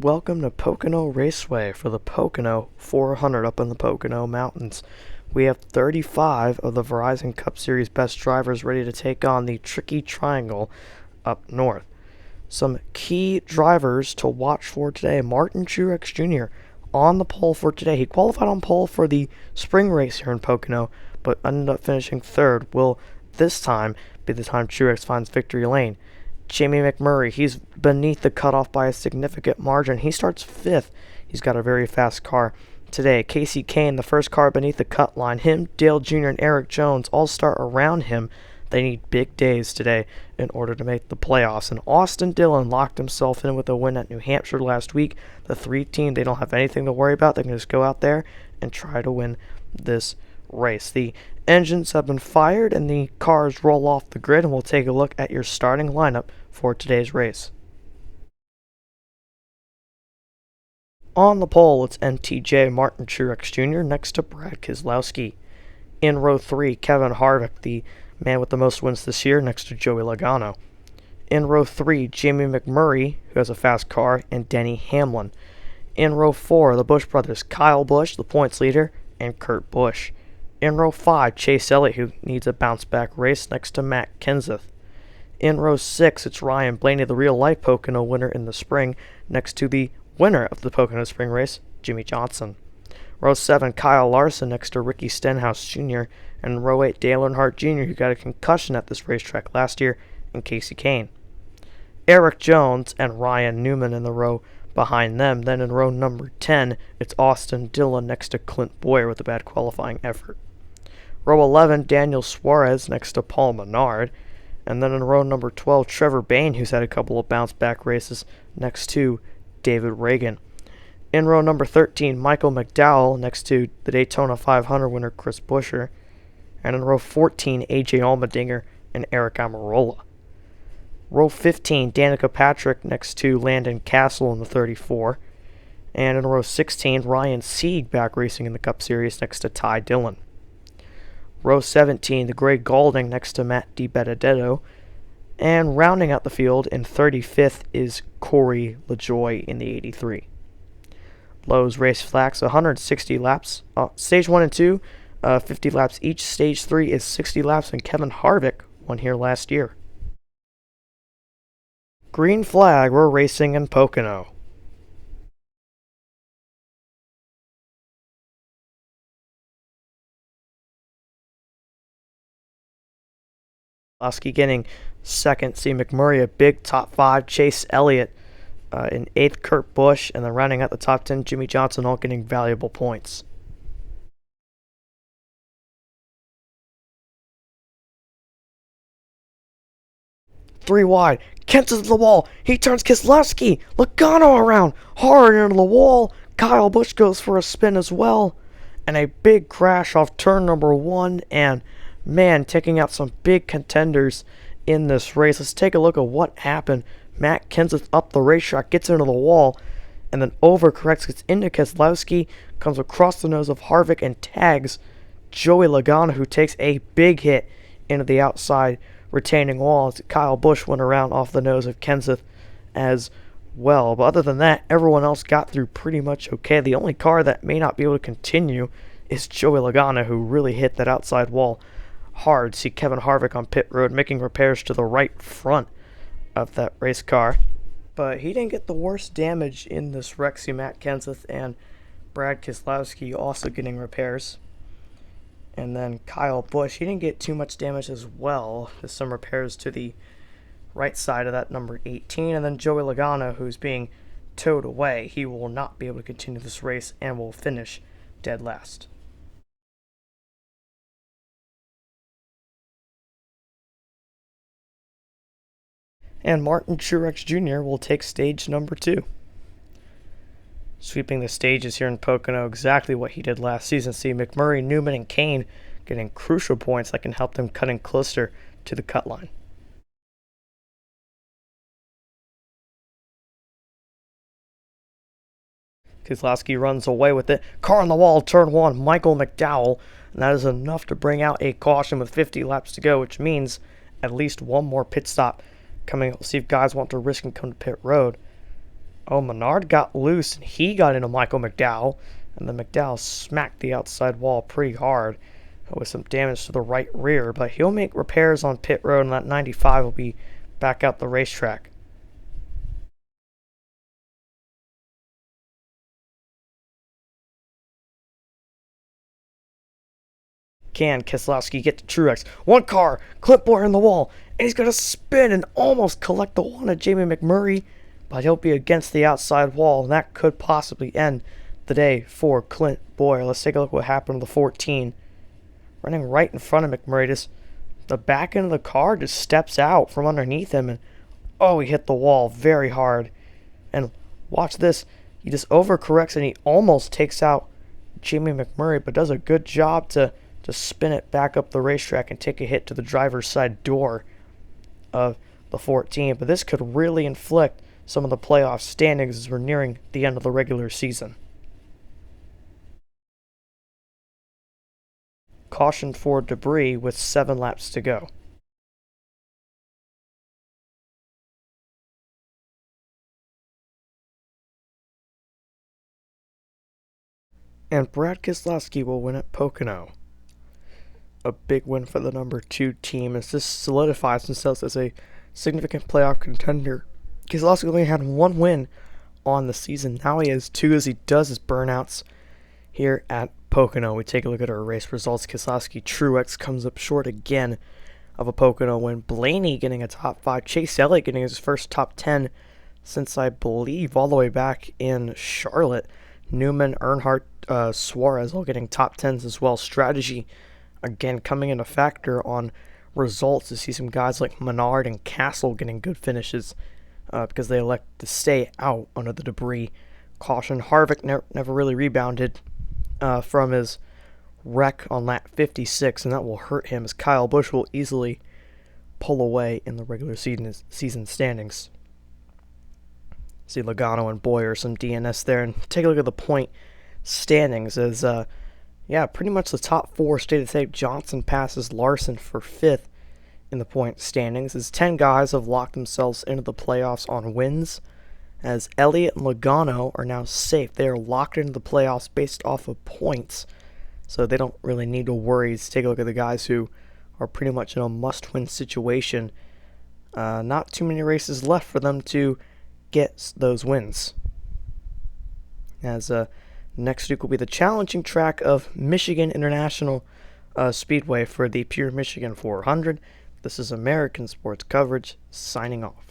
Welcome to Pocono Raceway for the Pocono 400 up in the Pocono Mountains. We have 35 of the Verizon Cup Series best drivers ready to take on the tricky triangle up north. Some key drivers to watch for today. Martin Truex Jr. on the pole for today. He qualified on pole for the spring race here in Pocono, but ended up finishing third. Will this time be the time Truex finds victory lane? Jamie McMurray, he's beneath the cutoff by a significant margin. He starts fifth. He's got a very fast car today. Casey Kane, the first car beneath the cut line. Him, Dale Jr., and Eric Jones all start around him. They need big days today in order to make the playoffs. And Austin Dillon locked himself in with a win at New Hampshire last week. The three team, they don't have anything to worry about. They can just go out there and try to win this race. The engines have been fired and the cars roll off the grid, and we'll take a look at your starting lineup for today's race. On the pole, it's MTJ Martin Truex Jr. next to Brad Keselowski. In row 3, Kevin Harvick, the man with the most wins this year, next to Joey Logano. In row 3, Jamie McMurray, who has a fast car, and Denny Hamlin. In row 4, the Busch brothers, Kyle Busch, the points leader, and Kurt Busch. In row 5, Chase Elliott, who needs a bounce-back race, next to Matt Kenseth. In row 6, it's Ryan Blaney, the real-life Pocono winner in the spring, next to the winner of the Pocono Spring Race, Jimmy Johnson. Row 7, Kyle Larson, next to Ricky Stenhouse Jr., and row 8, Dale Earnhardt Jr., who got a concussion at this racetrack last year, and Casey Kane. Eric Jones and Ryan Newman in the row behind them. Then in row number 10, it's Austin Dillon next to Clint Bowyer with a bad qualifying effort. Row 11, Daniel Suarez next to Paul Menard. And then in row number 12, Trevor Bayne, who's had a couple of bounce-back races, next to David Reagan. In row number 13, Michael McDowell next to the Daytona 500 winner Chris Buescher. And in row 14, AJ Allmendinger and Eric Almirola. Row 15, Danica Patrick next to Landon Castle in the 34. And in row 16, Ryan Sieg back racing in the Cup Series next to Ty Dillon. Row 17, the Greg Gaulding next to Matt DiBenedetto. And rounding out the field in 35th is Corey LaJoie in the 83. Lowe's race flags 160 laps. Stage 1 and 2, 50 laps each. Stage 3 is 60 laps, and Kevin Harvick won here last year. Green flag, we're racing in Pocono. Keselowski getting second. See McMurray, a big top 5. Chase Elliott in 8th. Kurt Busch, and then rounding out the top 10, Jimmy Johnson, all getting valuable points. Three wide. Kenseth to the wall. He turns Keselowski. Logano around. Hard into the wall. Kyle Busch goes for a spin as well. And a big crash off turn number 1. And man, taking out some big contenders in this race. Let's take a look at what happened. Matt Kenseth up the racetrack, gets into the wall, and then overcorrects, gets into Keselowski, comes across the nose of Harvick, and tags Joey Logano, who takes a big hit into the outside retaining wall as Kyle Busch went around off the nose of Kenseth as well. But other than that, everyone else got through pretty much okay. The only car that may not be able to continue is Joey Logano, who really hit that outside wall hard. See Kevin Harvick on pit road making repairs to the right front of that race car. But he didn't get the worst damage in this wreck. See Matt Kenseth and Brad Keselowski also getting repairs. And then Kyle Busch, he didn't get too much damage as well. There's some repairs to the right side of that number 18. And then Joey Logano, who's being towed away. He will not be able to continue this race and will finish dead last. And Martin Truex Jr. will take stage number 2. Sweeping the stages here in Pocono, exactly what he did last season. See McMurray, Newman, and Kane getting crucial points that can help them cutting closer to the cut line. Keselowski runs away with it. Car on the wall, turn 1, Michael McDowell. And that is enough to bring out a caution with 50 laps to go, which means at least one more pit stop coming. We'll see if guys want to risk and come to pit road. Oh, Menard got loose and he got into Michael McDowell, and then McDowell smacked the outside wall pretty hard with some damage to the right rear, but he'll make repairs on pit road and that 95 will be back out the racetrack. Can Keselowski get to Truex? One car, clipboard in the wall, and he's going to spin and almost collect the one of Jamie McMurray, but he'll be against the outside wall, and that could possibly end the day for Clint Boyer. Let's take a look at what happened to the 14. Running right in front of McMurray, just the back end of the car just steps out from underneath him, and oh, he hit the wall very hard. And watch this, he just overcorrects and he almost takes out Jamie McMurray, but does a good job to spin it back up the racetrack and take a hit to the driver's side door of the 14. But this could really inflict some of the playoff standings as we're nearing the end of the regular season. Caution for debris with 7 laps to go. And Brad Keselowski will win at Pocono. A big win for the number 2 team as this solidifies themselves as a significant playoff contender. Keselowski only had 1 win on the season. Now he has 2 as he does his burnouts here at Pocono. We take a look at our race results. Keselowski Truex comes up short again of a Pocono win. Blaney getting a top 5. Chase Elliott getting his first top 10 since I believe all the way back in Charlotte. Newman, Earnhardt, Suarez all getting top 10s as well. Strategy again coming into factor on results to see some guys like Menard and Castle getting good finishes because they elect to stay out under the debris. Caution, Harvick never really rebounded from his wreck on lap 56, and that will hurt him as Kyle Busch will easily pull away in the regular season standings. See Logano and Boyer, some DNS there, and take a look at the point standings as pretty much the top 4 stay the same. Johnson passes Larson for 5th in the point standings as 10 guys have locked themselves into the playoffs on wins, as Elliott and Logano are now safe. They are locked into the playoffs based off of points, so they don't really need to worry. Let's take a look at the guys who are pretty much in a must-win situation. Not too many races left for them to get those wins, as next week will be the challenging track of Michigan International Speedway for the Pure Michigan 400. This is American Sports Coverage, signing off.